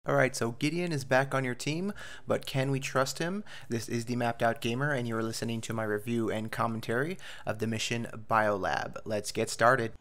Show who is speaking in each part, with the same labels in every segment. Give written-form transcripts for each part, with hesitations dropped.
Speaker 1: Alright, so Gideon is back on your team, but can we trust him? This is the Mapped Out Gamer, and you are listening to my review and commentary of the mission Biolab. Let's get started.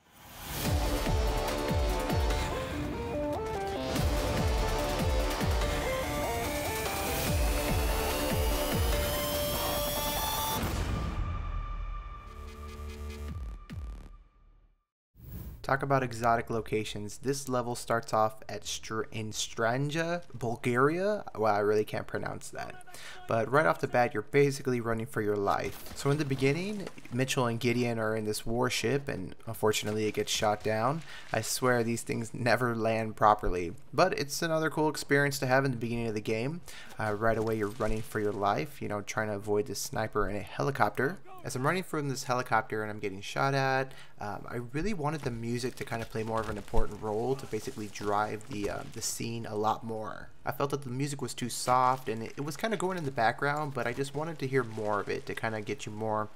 Speaker 1: Talk about exotic locations. This level starts off at in Stranja, Bulgaria. Well, I really can't pronounce that. But right off the bat, you're basically running for your life. So in the beginning, Mitchell and Gideon are in this warship, and unfortunately it gets shot down. I swear these things never land properly. But it's another cool experience to have in the beginning of the game. Right away you're running for your life, you know, trying to avoid the sniper in a helicopter. As I'm running from this helicopter and I'm getting shot at, I really wanted the music to kind of play more of an important role to basically drive the scene a lot more. I felt that the music was too soft and it was kind of going in the background, but I just wanted to hear more of it to kind of get you more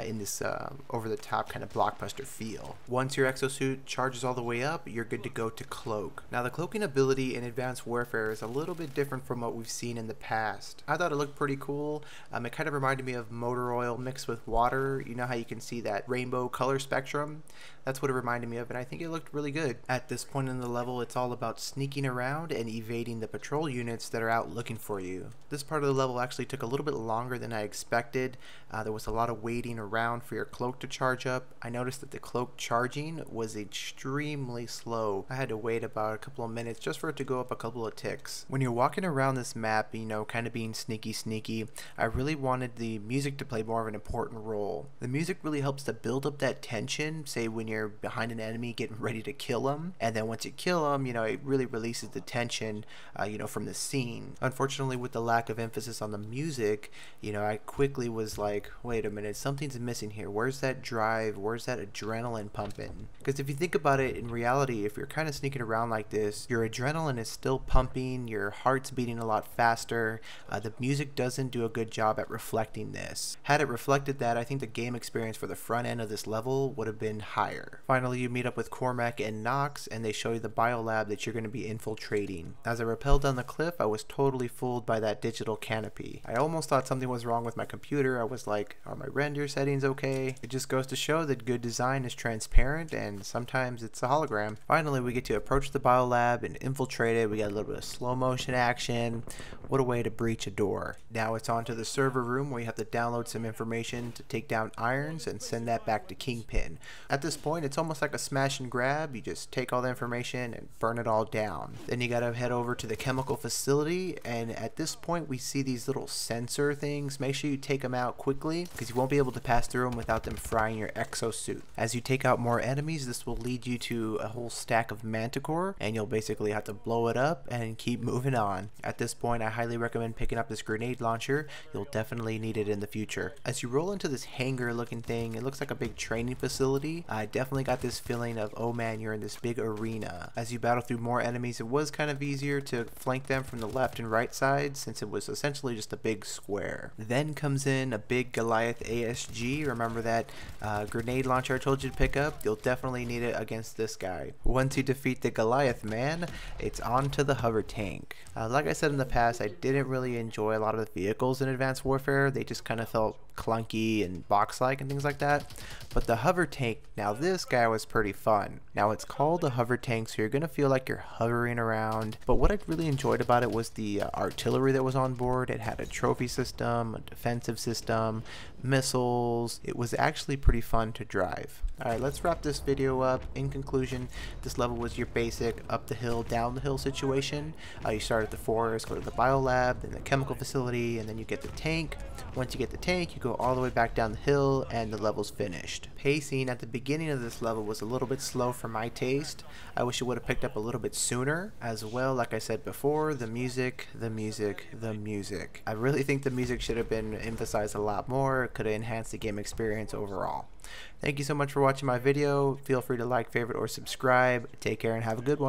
Speaker 1: in this over-the-top kind of blockbuster feel. Once your exosuit charges all the way up, you're good to go to cloak. Now the cloaking ability in Advanced Warfare is a little bit different from what we've seen in the past. I thought it looked pretty cool. It kind of reminded me of motor oil mixed with water. You know how you can see that rainbow color spectrum? That's what it reminded me of, and I think it looked really good. At this point in the level, it's all about sneaking around and evading the patrol units that are out looking for you. This part of the level actually took a little bit longer than I expected. There was a lot of waiting around for your cloak to charge up. I noticed that the cloak charging was extremely slow. I had to wait about a couple of minutes just for it to go up a couple of ticks. When you're walking around this map, you know, kind of being sneaky, I really wanted the music to play more of an important role. The music really helps to build up that tension, say when you're behind an enemy getting ready to kill them, and then once you kill them, you know, it really releases the tension, you know, from the scene. Unfortunately, with the lack of emphasis on the music, you know, I quickly was like, wait a minute, something's missing here. Where's that drive? Where's that adrenaline pumping? Because if you think about it, in reality, if you're kind of sneaking around like this, your adrenaline is still pumping, your heart's beating a lot faster. The music doesn't do a good job at reflecting this. Had it reflected that, I think the game experience for the front end of this level would have been higher. Finally, you meet up with Cormac and Knox, and they show you the biolab that you're going to be infiltrating. As I rappelled down the cliff, I was totally fooled by that digital canopy. I almost thought something was wrong with my computer. I was like, are my render settings okay? It just goes to show that good design is transparent, and sometimes it's a hologram. Finally, we get to approach the biolab and infiltrate it. We got a little bit of slow motion action. What a way to breach a door. Now it's on to the server room where you have to download some information to take down irons and send that back to Kingpin. At this point, it's almost like a smash and grab. You just take all the information and burn it all down. Then you gotta head over to the chemical facility, and at this point we see these little sensor things. Make sure you take them out quickly because you won't be able to pass through them without them frying your exosuit. As you take out more enemies, this will lead you to a whole stack of manticore, and you'll basically have to blow it up and keep moving on. At this point, I highly recommend picking up this grenade launcher. You'll definitely need it in the future. As you roll into this hangar looking thing, it looks like a big training facility. I definitely got this feeling of, oh man, you're in this big arena. As you battle through more enemies, it was kind of easier to flank them from the left and right side since it was essentially just a big square. Then comes in a big Goliath ASG. Remember that grenade launcher I told you to pick up? You'll definitely need it against this guy. Once you defeat the Goliath man, it's on to the hover tank. Like I said in the past, I didn't really enjoy a lot of the vehicles in Advanced Warfare. They just kind of felt clunky and box-like and things like that. But the hover tank, now this guy was pretty fun. Now it's called a hover tank, so you're gonna feel like you're hovering around. But what I really enjoyed about it was the artillery that was on board. It had a trophy system, a defensive system, missiles. It was actually pretty fun to drive. Alright, let's wrap this video up. In conclusion, this level was your basic up the hill, down the hill situation. You start at the forest, go to the biolab, then the chemical facility, and then you get the tank. Once you get the tank, you go all the way back down the hill, and the level's finished. Pacing at the beginning of this level was a little bit slow for my taste. I wish it would have picked up a little bit sooner. As well, like I said before, the music. I really think the music should have been emphasized a lot more. It could have enhanced the game experience overall. Thank you so much for watching my video. Feel free to like, favorite, or subscribe. Take care and have a good one.